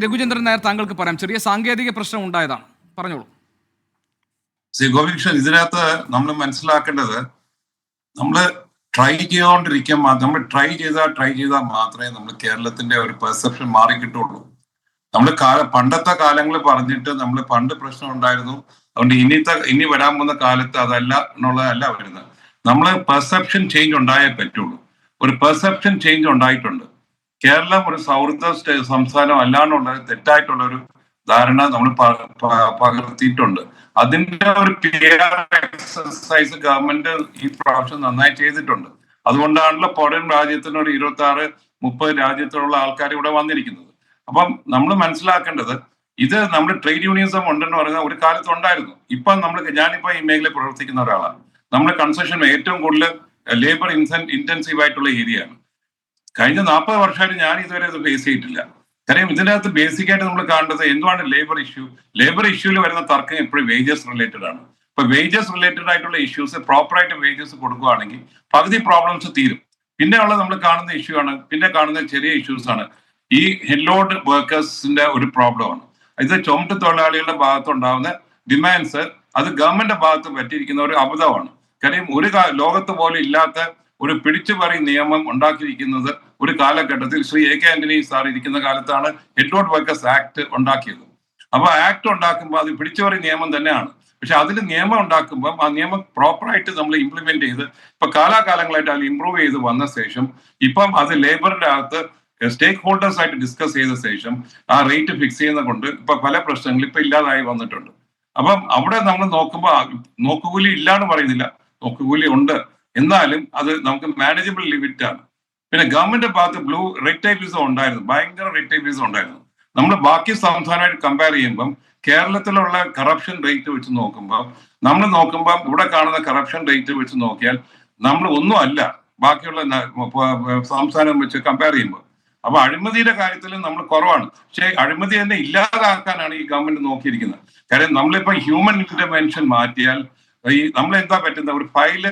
രഘുചന്ദ്രൻ നായർ, താങ്കൾക്ക് പറയാം. ചെറിയ സാങ്കേതിക പ്രശ്നം ഉണ്ടായതാണ്, പറഞ്ഞോളൂ. ശ്രീ ഗോപികൃഷ്ണൻ, ഇതിനകത്ത് നമ്മൾ മനസ്സിലാക്കേണ്ടത്, നമ്മൾ ട്രൈ ചെയ്തുകൊണ്ടിരിക്കാൻ നമ്മൾ ട്രൈ ചെയ്താൽ മാത്രമേ നമ്മൾ കേരളത്തിന്റെ ഒരു പെർസെപ്ഷൻ മാറി കിട്ടുള്ളൂ. നമ്മൾ പണ്ടത്തെ കാലങ്ങൾ പറഞ്ഞിട്ട് നമ്മൾ പണ്ട് പ്രശ്നം ഉണ്ടായിരുന്നു, അതുകൊണ്ട് ഇനി വരാൻ പോകുന്ന കാലത്ത് അതല്ല എന്നുള്ളതല്ല വരുന്നത്. നമ്മൾ പെർസെപ്ഷൻ ചേഞ്ച് ഉണ്ടായേ പറ്റുള്ളൂ. ഒരു പെർസെപ്ഷൻ ചേഞ്ച് ഉണ്ടായിട്ടുണ്ട്. കേരളം ഒരു സൗഹൃദ സംസ്ഥാനം അല്ലാന്നുള്ള തെറ്റായിട്ടുള്ള ഒരു ധാരണ നമ്മൾ പകർത്തിയിട്ടുണ്ട്. അതിന്റെ ഒരു ക്ലിയർ എക്സസൈസ് ഗവൺമെന്റ് ഈ പ്രാവശ്യം നന്നായി ചെയ്തിട്ടുണ്ട്. അതുകൊണ്ടാണല്ലോ പുറം രാജ്യത്തിന് ഒരു 26-30 രാജ്യത്തുള്ള ആൾക്കാർ ഇവിടെ വന്നിരിക്കുന്നത്. അപ്പം നമ്മൾ മനസ്സിലാക്കേണ്ടത്, ഇത് നമ്മൾ ട്രേഡ് യൂണിയനിസം ഉണ്ടെന്ന് പറയുന്ന ഒരു കാലത്ത് ഉണ്ടായിരുന്നു. ഇപ്പം ഞാനിപ്പോ ഈ മേഖലയിൽ പ്രവർത്തിക്കുന്ന ഒരാളാണ്. നമ്മുടെ കൺസെഷൻ ഏറ്റവും കൂടുതൽ ലേബർ ഇന്റൻസീവ് ആയിട്ടുള്ള ഏരിയയാണ്. കഴിഞ്ഞ 40 വർഷമായിട്ട് ഞാൻ ഇതുവരെ ഇത് ഫേസ് ചെയ്തിട്ടില്ല. കാര്യം ഇതിനകത്ത് ബേസിക് ആയിട്ട് നമ്മൾ കാണേണ്ടത് എന്തുവാണ് ലേബർ ഇഷ്യൂ. ലേബർ ഇഷ്യൂവിൽ വരുന്ന തർക്കം എപ്പോഴും വേജസ് റിലേറ്റഡ് ആണ്. ഇപ്പൊ വേജസ് റിലേറ്റഡ് ആയിട്ടുള്ള ഇഷ്യൂസ് പ്രോപ്പറായിട്ട് വേജസ് കൊടുക്കുകയാണെങ്കിൽ പകുതി പ്രോബ്ലംസ് തീരും. പിന്നെ ഉള്ളത് നമ്മൾ കാണുന്ന ഇഷ്യൂ ആണ്, പിന്നെ കാണുന്ന ചെറിയ ഇഷ്യൂസ് ആണ്. ഈ ഹെഡ്ലോഡ് വർക്കേഴ്സിന്റെ ഒരു പ്രോബ്ലമാണ്. ഇത് ചുമട്ട് തൊഴിലാളികളുടെ ഭാഗത്തുണ്ടാകുന്ന ഡിമാൻഡ്സ്, അത് ഗവൺമെന്റ് ഭാഗത്ത് പറ്റിയിരിക്കുന്ന ഒരു അബദ്ധമാണ്. കാര്യം ഒരു ലോകത്ത് പോലും ഇല്ലാത്ത ഒരു പിടിച്ചുപറി നിയമം ഉണ്ടാക്കിയിരിക്കുന്നത് ഒരു കാലഘട്ടത്തിൽ Shri A K Antony sir ഇരിക്കുന്ന കാലത്താണ് ഹെഡ്ലോഡ് വർക്കേഴ്സ് ആക്ട് ഉണ്ടാക്കിയത്. അപ്പൊ ആക്ട് ഉണ്ടാക്കുമ്പോൾ അത് പിടിച്ചുപറി നിയമം തന്നെയാണ്. പക്ഷെ അതിൽ നിയമം ഉണ്ടാക്കുമ്പോൾ ആ നിയമം പ്രോപ്പറായിട്ട് നമ്മൾ ഇംപ്ലിമെന്റ് ചെയ്ത് ഇപ്പൊ കാലാകാലങ്ങളായിട്ട് അതിൽ ഇംപ്രൂവ് ചെയ്ത് വന്ന ശേഷം ഇപ്പം അത് ലേബറിന്റെ അകത്ത് സ്റ്റേക്ക് ഹോൾഡേഴ്സ് ആയിട്ട് ഡിസ്കസ് ചെയ്ത ശേഷം ആ റേറ്റ് ഫിക്സ് ചെയ്യുന്ന കൊണ്ട് ഇപ്പൊ പല പ്രശ്നങ്ങളും ഇപ്പൊ ഇല്ലാതായി വന്നിട്ടുണ്ട്. അപ്പം അവിടെ നമ്മൾ നോക്കുമ്പോൾ നോക്കുകൂലി ഇല്ലാന്ന് പറയുന്നില്ല, നോക്കുകൂലി ഉണ്ട്. എന്നാലും അത് നമുക്ക് മാനേജബിൾ ലിമിറ്റ് ആണ്. പിന്നെ ഗവൺമെന്റ് ഭാഗത്ത് റെഡ് ടൈപ്പിസം ഉണ്ടായിരുന്നു, ഭയങ്കര റെഡ് ടൈപ്പിസം ഉണ്ടായിരുന്നു. നമ്മൾ ബാക്കി സംസ്ഥാനമായിട്ട് കമ്പയർ ചെയ്യുമ്പം കേരളത്തിലുള്ള കറപ്ഷൻ റേറ്റ് വെച്ച് നോക്കുമ്പോൾ ഇവിടെ കാണുന്ന കറപ്ഷൻ റേറ്റ് വെച്ച് നോക്കിയാൽ നമ്മൾ ഒന്നും അല്ല ബാക്കിയുള്ള സംസ്ഥാനം വെച്ച് കമ്പയർ ചെയ്യുമ്പോൾ. അപ്പൊ അഴിമതിയുടെ കാര്യത്തിൽ നമ്മൾ കുറവാണ്. പക്ഷെ അഴിമതി തന്നെ ഇല്ലാതാക്കാനാണ് ഈ ഗവൺമെന്റ് നോക്കിയിരിക്കുന്നത്. കാര്യം നമ്മളിപ്പോ ഹ്യൂമൻ ഇന്റർവെൻഷൻ മാറ്റിയാൽ നമ്മളെന്താ പറ്റുന്ന ഒരു ഫയല്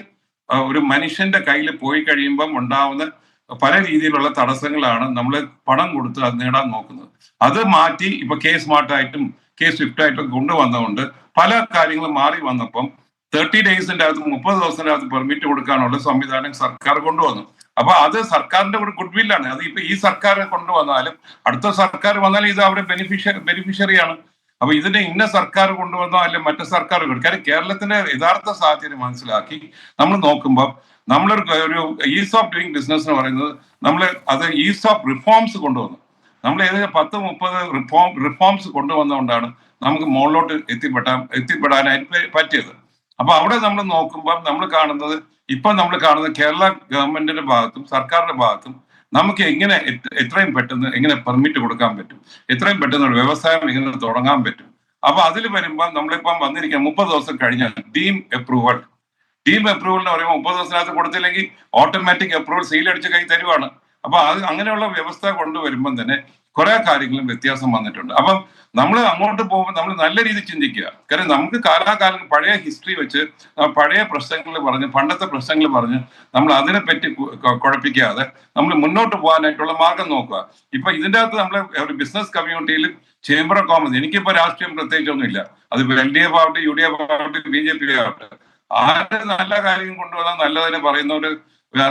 ഒരു മനുഷ്യന്റെ കയ്യിൽ പോയി കഴിയുമ്പം ഉണ്ടാവുന്ന പല രീതിയിലുള്ള തടസ്സങ്ങളാണ് നമ്മൾ പണം കൊടുത്ത് അത് നേടാൻ നോക്കുന്നത്. അത് മാറ്റി ഇപ്പൊ കേസ് സ്മാർട്ടായിട്ടും കേസ് സ്വിഫ്റ്റ് ആയിട്ടും കൊണ്ടുവന്നുകൊണ്ട് പല കാര്യങ്ങളും മാറി വന്നപ്പം 30 ഡേയ്സിന്റെ അകത്ത് 30 ദിവസത്തിന്റെ അകത്ത് പെർമിറ്റ് കൊടുക്കാനുള്ള സംവിധാനം സർക്കാർ കൊണ്ടുവന്നു. അപ്പൊ അത് സർക്കാരിന്റെ ഒരു ഗുഡ് വില്ലാണ്. അത് ഇപ്പൊ ഈ സർക്കാർ കൊണ്ടുവന്നാലും അടുത്ത സർക്കാർ വന്നാലും ഇത് അവരുടെ ബെനിഫിഷ്യറിയാണ്. അപ്പൊ ഇതിനെ ഇന്ന സർക്കാർ കൊണ്ടുവന്നോ അല്ലെങ്കിൽ മറ്റു സർക്കാരുകൾ, കാര്യം കേരളത്തിന്റെ യഥാർത്ഥ സാഹചര്യം മനസ്സിലാക്കി നമ്മൾ നോക്കുമ്പോൾ നമ്മളൊരു ഈസ് ഓഫ് ഡൂയിങ് ബിസിനസ് എന്ന് പറയുന്നത് അത് ഈസ് ഓഫ് റിഫോംസ് കൊണ്ടുവന്നു. നമ്മൾ ഏകദേശം 10-30 റിഫോംസ് കൊണ്ടുവന്നുകൊണ്ടാണ് നമുക്ക് മുകളിലോട്ട് എത്തിപ്പെടാനായിട്ട് പറ്റിയത്. അപ്പൊ അവിടെ നമ്മൾ നോക്കുമ്പോൾ നമ്മൾ കാണുന്നത് കേരള ഗവൺമെന്റിന്റെ ഭാഗത്തും സർക്കാരിന്റെ ഭാഗത്തും നമുക്ക് എങ്ങനെ എത്രയും പെട്ടെന്ന് എങ്ങനെ പെർമിറ്റ് കൊടുക്കാൻ പറ്റും, എത്രയും പെട്ടെന്ന് ഒരു വ്യവസായം എങ്ങനെ തുടങ്ങാൻ പറ്റും. അപ്പൊ അതിൽ വരുമ്പോൾ നമ്മളിപ്പം വന്നിരിക്കുക 30 ദിവസം കഴിഞ്ഞാൽ ടീം അപ്രൂവൽ എന്ന് പറയുമ്പോൾ 30 ദിവസത്തിനകത്ത് കൊടുത്തില്ലെങ്കിൽ ഓട്ടോമാറ്റിക് അപ്രൂവൽ സീലടിച്ച് കൈ തരുവാണ്. അപ്പൊ അങ്ങനെയുള്ള വ്യവസ്ഥ കൊണ്ടുവരുമ്പം തന്നെ കുറെ കാര്യങ്ങളും വ്യത്യാസം വന്നിട്ടുണ്ട്. അപ്പം നമ്മൾ അങ്ങോട്ട് പോകുമ്പോൾ നമ്മൾ നല്ല രീതിയിൽ ചിന്തിക്കുക. കാര്യം നമുക്ക് കാലാകാലം പഴയ ഹിസ്റ്ററി വെച്ച് പഴയ പ്രശ്നങ്ങൾ പറഞ്ഞ് പണ്ടത്തെ പ്രശ്നങ്ങൾ പറഞ്ഞ് നമ്മൾ അതിനെപ്പറ്റി കുഴപ്പിക്കാതെ നമ്മൾ മുന്നോട്ട് പോകാനായിട്ടുള്ള മാർഗം നോക്കുക. ഇപ്പൊ ഇതിൻ്റെ അകത്ത് നമ്മളെ ഒരു ബിസിനസ് കമ്മ്യൂണിറ്റിയിൽ ചേംബർ ഓഫ് കോമേഴ്സ്, എനിക്കിപ്പോ രാഷ്ട്രീയം പ്രത്യേകിച്ചൊന്നും ഇല്ല. അത് LDF ആവട്ടെ, UDF ആവട്ടെ, BJP ആവട്ടെ, ആര് നല്ല കാര്യം കൊണ്ടുവന്നാൽ നല്ലതിനെ പറയുന്ന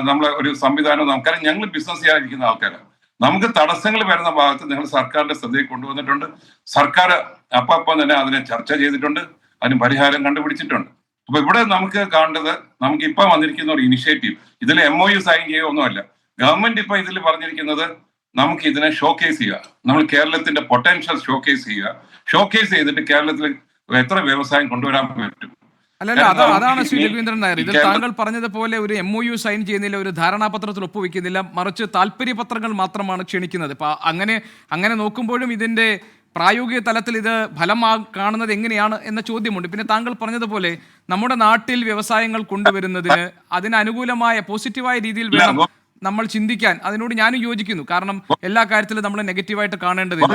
നമ്മളെ ഒരു സംവിധാനം നമുക്കറിയാം. ഞങ്ങൾ ബിസിനസ് ചെയ്യാതിരിക്കുന്ന ആൾക്കാരാണ്. നമുക്ക് തടസ്സങ്ങൾ വരുന്ന ഭാഗത്ത് നിങ്ങൾ സർക്കാരിന്റെ ശ്രദ്ധയിൽ കൊണ്ടുവന്നിട്ടുണ്ട്. സർക്കാർ അപ്പം തന്നെ അതിനെ ചർച്ച ചെയ്തിട്ടുണ്ട്, അതിന് പരിഹാരം കണ്ടുപിടിച്ചിട്ടുണ്ട്. അപ്പൊ ഇവിടെ നമുക്ക് കാണേണ്ടത്, നമുക്ക് ഇപ്പൊ വന്നിരിക്കുന്ന ഒരു ഇനിഷ്യേറ്റീവ്, ഇതിൽ MOU സൈൻ ചെയ്യുകയൊന്നുമല്ല. ഗവൺമെന്റ് ഇപ്പൊ ഇതിൽ പറഞ്ഞിരിക്കുന്നത് നമുക്ക് ഇതിനെ ഷോക്കേസ് ചെയ്യുക, നമ്മൾ കേരളത്തിന്റെ പൊട്ടൻഷ്യൽ ഷോക്കേസ് ചെയ്തിട്ട് കേരളത്തിൽ എത്ര വ്യവസായം കൊണ്ടുവരാൻ പറ്റും. അല്ലല്ല, അതാണ് ശ്രീ രവീന്ദ്രൻ നായർ. ഇതിൽ താങ്കൾ പറഞ്ഞതുപോലെ ഒരു MOU സൈൻ ചെയ്യുന്നില്ല, ഒരു ധാരണാപത്രത്തിൽ ഒപ്പുവെക്കുന്നില്ല, മറിച്ച് താല്പര്യപത്രങ്ങൾ മാത്രമാണ് ക്ഷണിക്കുന്നത്. ഇപ്പൊ അങ്ങനെ നോക്കുമ്പോഴും ഇതിന്റെ പ്രായോഗിക തലത്തിൽ ഇത് ഫലം കാണുന്നത് എങ്ങനെയാണ് എന്ന ചോദ്യമുണ്ട്. പിന്നെ താങ്കൾ പറഞ്ഞതുപോലെ നമ്മുടെ നാട്ടിൽ വ്യവസായങ്ങൾ കൊണ്ടുവരുന്നതിന് അതിന് അനുകൂലമായ പോസിറ്റീവായ രീതിയിൽ വേണം നമ്മൾ ചിന്തിക്കാൻ. അതിനോട് ഞാനും യോജിക്കുന്നു. കാരണം എല്ലാ കാര്യത്തിലും നമ്മൾ നെഗറ്റീവായിട്ട് കാണേണ്ടതില്ല.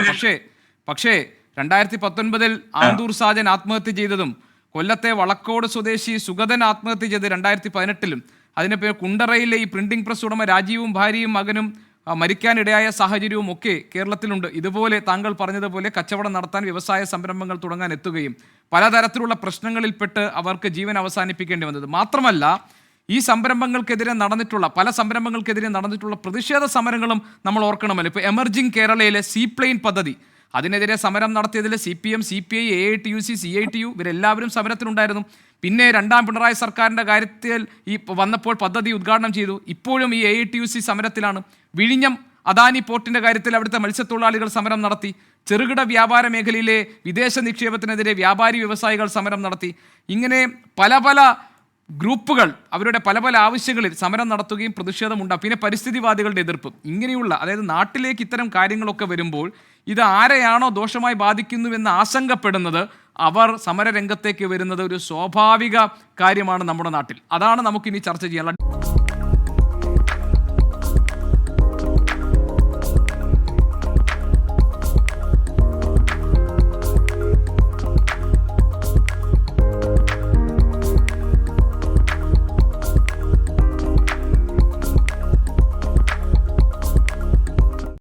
പക്ഷേ 2019 ആന്തൂർ സാജൻ ആത്മഹത്യ ചെയ്തതും കൊല്ലത്തെ വളക്കോട് സ്വദേശി സുഗതൻ ആത്മഹത്യ ചെയ്ത് 2018 അതിന് കുണ്ടറയിലെ ഈ പ്രിന്റിംഗ് പ്രസ് ഉടമ രാജീവും ഭാര്യയും മകനും മരിക്കാനിടയായ സാഹചര്യവും ഒക്കെ കേരളത്തിലുണ്ട്. ഇതുപോലെ താങ്കൾ പറഞ്ഞതുപോലെ കച്ചവടം നടത്താൻ, വ്യവസായ സംരംഭങ്ങൾ തുടങ്ങാൻ എത്തുകയും പലതരത്തിലുള്ള പ്രശ്നങ്ങളിൽപ്പെട്ട് അവർക്ക് ജീവൻ അവസാനിപ്പിക്കേണ്ടി വന്നത്. മാത്രമല്ല, ഈ സംരംഭങ്ങൾക്കെതിരെ നടന്നിട്ടുള്ള പല സംരംഭങ്ങൾക്കെതിരെ നടന്നിട്ടുള്ള പ്രതിഷേധ സമരങ്ങളും നമ്മൾ ഓർക്കണമല്ലോ. ഇപ്പോൾ എമർജിംഗ് കേരളയിലെ സീപ്ലെയിൻ പദ്ധതി, അതിനെതിരെ സമരം നടത്തിയതിൽ CPM, CPI, AITUC, CITU ഇവരെല്ലാവരും സമരത്തിലുണ്ടായിരുന്നു. പിന്നെ രണ്ടാം പിണറായി സർക്കാരിൻ്റെ കാര്യത്തിൽ ഈ വന്നപ്പോൾ പദ്ധതി ഉദ്ഘാടനം ചെയ്തു. ഇപ്പോഴും ഈ AITUC സമരത്തിലാണ്. വിഴിഞ്ഞം അദാനി പോർട്ടിൻ്റെ കാര്യത്തിൽ അവിടുത്തെ മത്സ്യത്തൊഴിലാളികൾ സമരം നടത്തി. ചെറുകിട വ്യാപാര മേഖലയിലെ വിദേശ നിക്ഷേപത്തിനെതിരെ വ്യാപാരി വ്യവസായികൾ സമരം നടത്തി. ഇങ്ങനെ പല പല ഗ്രൂപ്പുകൾ അവരുടെ പല പല ആവശ്യങ്ങളിൽ സമരം നടത്തുകയും പ്രതിഷേധമുണ്ടാകും. പിന്നെ പരിസ്ഥിതിവാദികളുടെ എതിർപ്പ്. ഇങ്ങനെയുള്ള, അതായത് നാട്ടിലേക്ക് ഇത്തരം കാര്യങ്ങളൊക്കെ വരുമ്പോൾ ഇത് ആരെയാണോ ദോഷമായി ബാധിക്കുന്നുവെന്ന് ആശങ്കപ്പെടുന്നത് അവർ സമരരംഗത്തേക്ക് വരുന്നത് ഒരു സ്വാഭാവിക കാര്യമാണ് നമ്മുടെ നാട്ടിൽ. അതാണ് നമുക്കിനി ചർച്ച ചെയ്യാനുള്ള